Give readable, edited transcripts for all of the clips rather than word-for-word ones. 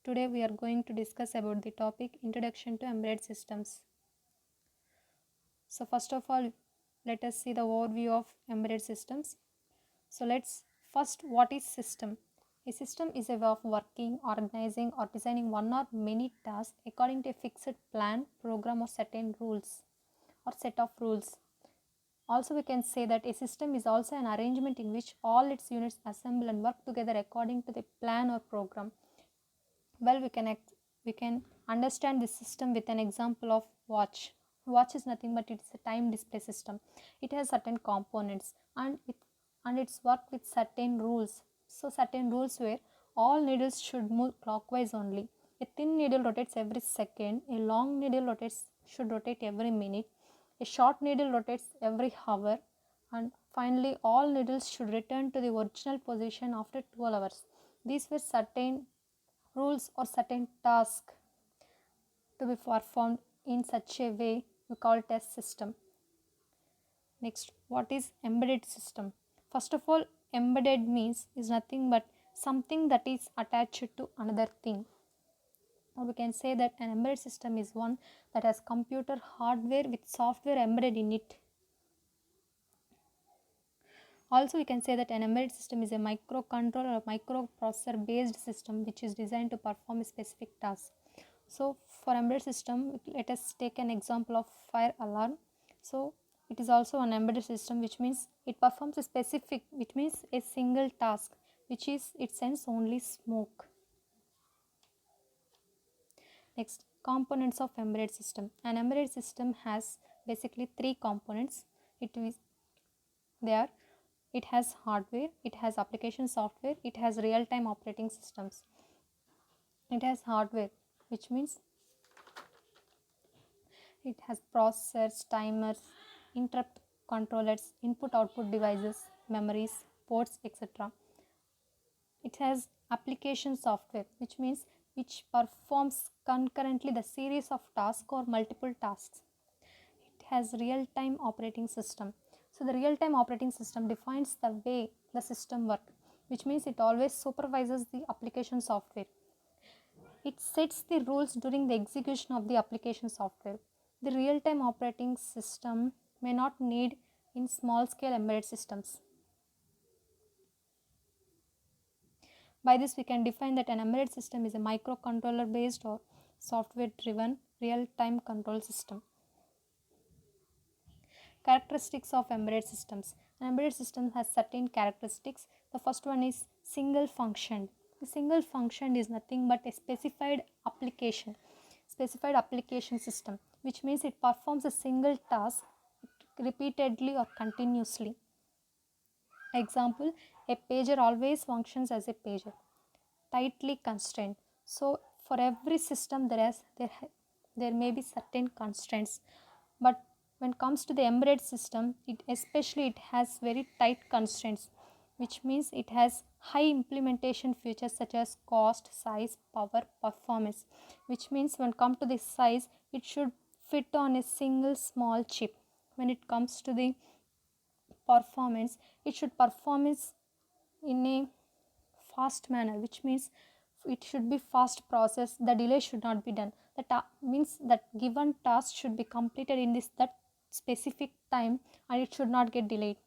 Today we are going to discuss about the topic Introduction to Embedded Systems. So first of all, let us see the overview of embedded systems. So let's first, what is system? A system is a way of working, organizing or designing one or many tasks according to a fixed plan, program or certain rules or set of rules. Also we can say that a system is also an arrangement in which all its units assemble and work together according to the plan or program. Well, we can understand this system with an example of watch. Watch is nothing but it is a time display system. It has certain components and it's work with certain rules. So certain rules where all needles should move clockwise only. A thin needle rotates every second. A long needle should rotate every minute. A short needle rotates every hour. And finally, all needles should return to the original position after 12 hours. These were certain rules or certain task to be performed in such a way we call it as system. Next, what is embedded system? First of all, embedded means is nothing but something that is attached to another thing. Or we can say that an embedded system is one that has computer hardware with software embedded in it. Also, we can say that an embedded system is a microcontroller or microprocessor based system which is designed to perform a specific task. So for embedded system, let us take an example of fire alarm. So it is also an embedded system, which means it performs a specific, which means a single task, which is it sends only smoke. Next, components of embedded system. An embedded system has basically three components. It has hardware, it has application software, it has real-time operating systems. It has hardware, which means it has processors, timers, interrupt controllers, input output devices, memories, ports, etc. It has application software, which means which performs concurrently the series of tasks or multiple tasks. It has real-time operating system. So the real-time operating system defines the way the system works, which means it always supervises the application software. It sets the rules during the execution of the application software. The real-time operating system may not need in small-scale embedded systems. By this, we can define that an embedded system is a microcontroller based or software-driven real-time control system. Characteristics of embedded systems. An embedded system has certain characteristics. The first one is single function. The single function is nothing but a specified application system, which means it performs a single task repeatedly or continuously. Example, a pager always functions as a pager. Tightly constrained. So for every system there may be certain constraints, but when it comes to the embedded system, it has very tight constraints, which means it has high implementation features such as cost, size, power, performance, which means when it comes to the size, it should fit on a single small chip. When it comes to the performance, it should perform in a fast manner, which means it should be fast process. The delay should not be done. That means that given task should be completed in that specific time and it should not get delayed.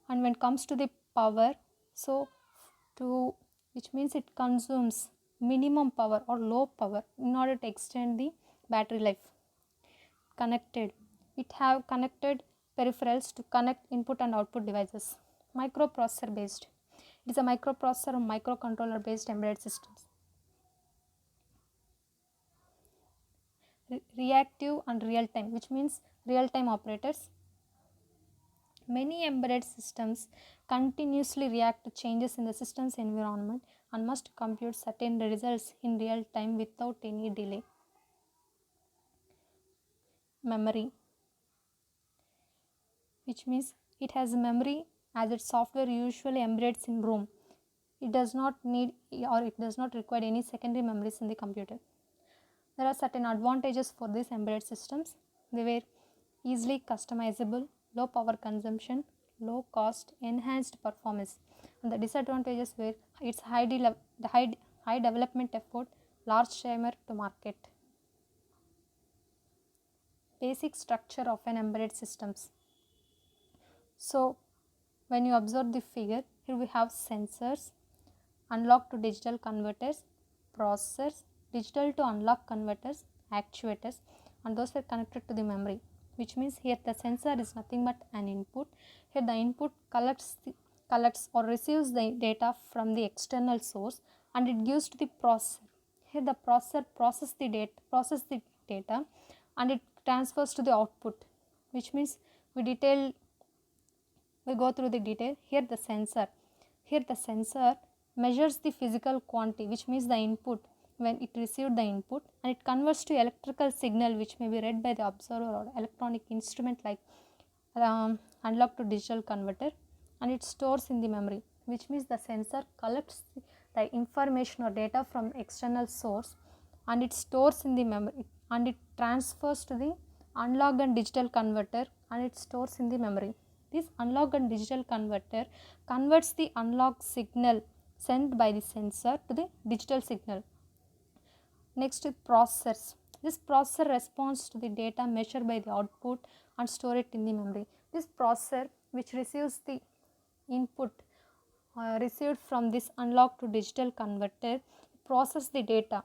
And when it comes to the power, which means it consumes minimum power or low power in order to extend the battery life. Connected, it have connected peripherals to connect input and output devices. Microprocessor based, it is a microprocessor or microcontroller based embedded systems. Reactive and real time, which means real time operators. Many embedded systems continuously react to changes in the system's environment and must compute certain results in real time without any delay. Memory, which means it has memory as its software usually embeds in ROM. It does not need or it does not require any secondary memories in the computer. There are certain advantages for these embedded systems. They were easily customizable, low power consumption, low cost, enhanced performance. And the disadvantages were its high high development effort, large timer to market. Basic structure of an embedded systems. So when you observe the figure, here we have sensors, analog to digital converters, processors, digital to analog converters, actuators, and those were connected to the memory, which means here the sensor is nothing but an input. Here the input collects or receives the data from the external source and it gives to the processor. Here the processor processes the data and it transfers to the output, which means we go through the detail. Here the sensor measures the physical quantity, which means the input when it received the input, and it converts to electrical signal which may be read by the observer or electronic instrument like analog to digital converter, and it stores in the memory, which means the sensor collects the information or data from external source and it stores in the memory and it transfers to the analog and digital converter and it stores in the memory. This analog and digital converter converts the analog signal sent by the sensor to the digital signal. Next, processors. This processor responds to the data measured by the output and store it in the memory. This processor, which receives the input received from this analog to digital converter, process the data,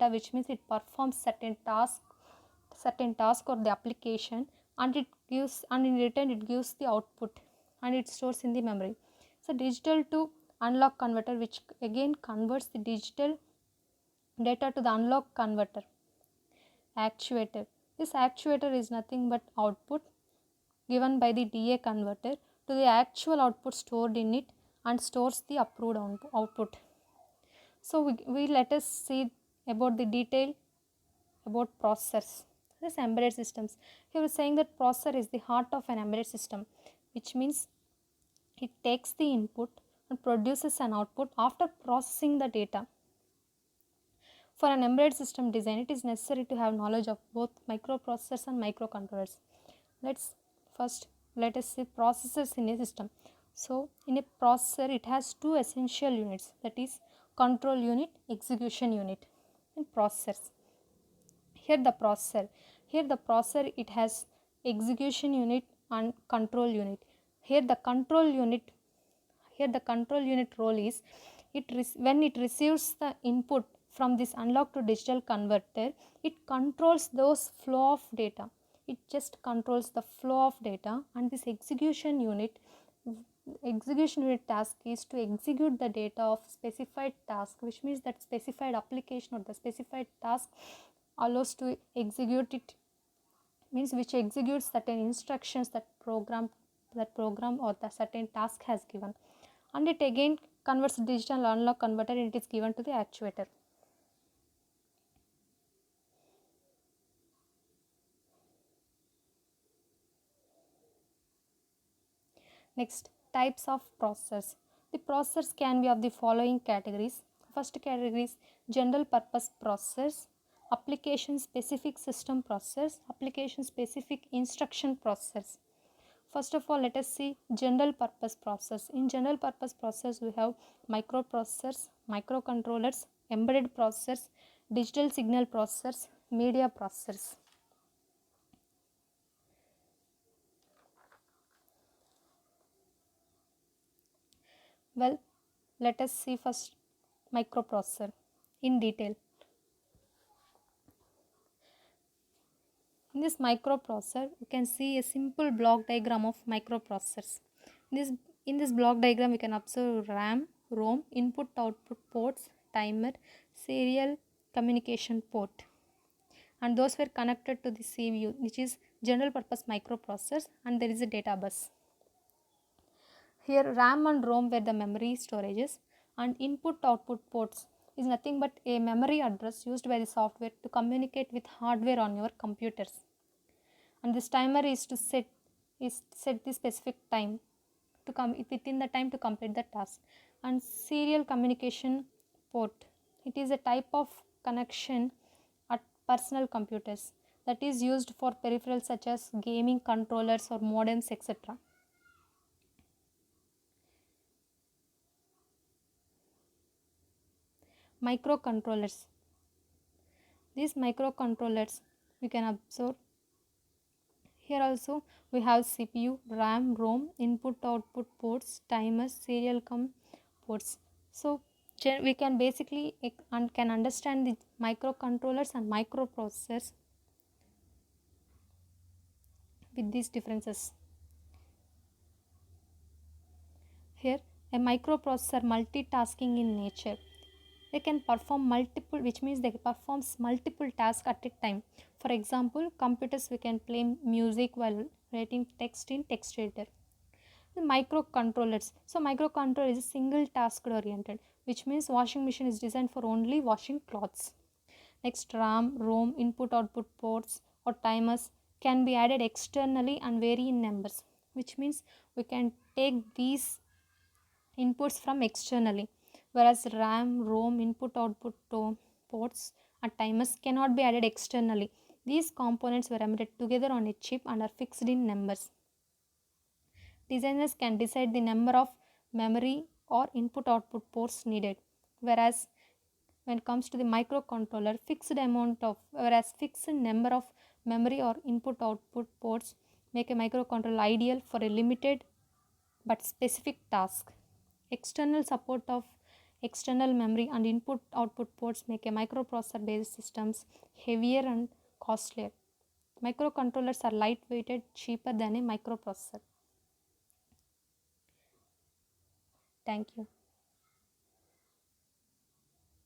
which means it performs certain task or the application, and in return it gives the output and it stores in the memory. So digital to analog converter, which again converts the digital data to the analog converter. Actuator. This actuator is nothing but output given by the DA converter to the actual output stored in it and stores the approved output. So we let us see about the detail about processors. This embedded systems. Here we are saying that processor is the heart of an embedded system, which means it takes the input and produces an output after processing the data. For an embedded system design, it is necessary to have knowledge of both microprocessors and microcontrollers. Let us see processors in a system. So in a processor, it has two essential units, that is control unit, execution unit, and processors. Here the processor it has execution unit and control unit. Here the control unit role is when it receives the input from this analog to digital converter, it controls those flow of data. It just controls the flow of data, and this execution unit task is to execute the data of specified task, which means that specified application or the specified task allows to execute it, means which executes certain instructions that program or the certain task has given, and it again converts digital analog converter and it is given to the actuator. Next, types of processors. The processors can be of the following categories. First category is general purpose processors, application specific system processors, application specific instruction processors. First of all, let us see general purpose processors. In general purpose processors, we have microprocessors, microcontrollers, embedded processors, digital signal processors, media processors. Well, let us see first microprocessor in detail. In this microprocessor, you can see a simple block diagram of microprocessors. In this block diagram, we can observe RAM, ROM, input-output ports, timer, serial communication port, and those were connected to the CPU, which is general purpose microprocessors, and there is a data bus. Here RAM and ROM were the memory storages, and input-output ports is nothing but a memory address used by the software to communicate with hardware on your computers. And this timer is to set the specific time to come within the time to complete the task. And serial communication port, it is a type of connection at personal computers that is used for peripherals such as gaming controllers or modems, etc. Microcontrollers. These microcontrollers we can observe here also. We have CPU, RAM, ROM, input output ports, timers, serial ports. So we can basically can understand the microcontrollers and microprocessors with these differences. Here a microprocessor multitasking in nature. They can perform multiple, which means they performs multiple tasks at a time. For example, computers, we can play music while writing text in text editor. The microcontrollers. So microcontroller is single task oriented, which means washing machine is designed for only washing clothes. Next, RAM, ROM, input output ports or timers can be added externally and vary in numbers, which means we can take these inputs from externally, whereas RAM, ROM, input output ports and timers cannot be added externally. These components were embedded together on a chip and are fixed in numbers. Designers can decide the number of memory or input output ports needed, whereas when it comes to the microcontroller, fixed number of memory or input output ports make a microcontroller ideal for a limited but specific task. External support of external memory and input output ports make a microprocessor based systems heavier and costlier. Microcontrollers are lightweighted, cheaper than a microprocessor. Thank you.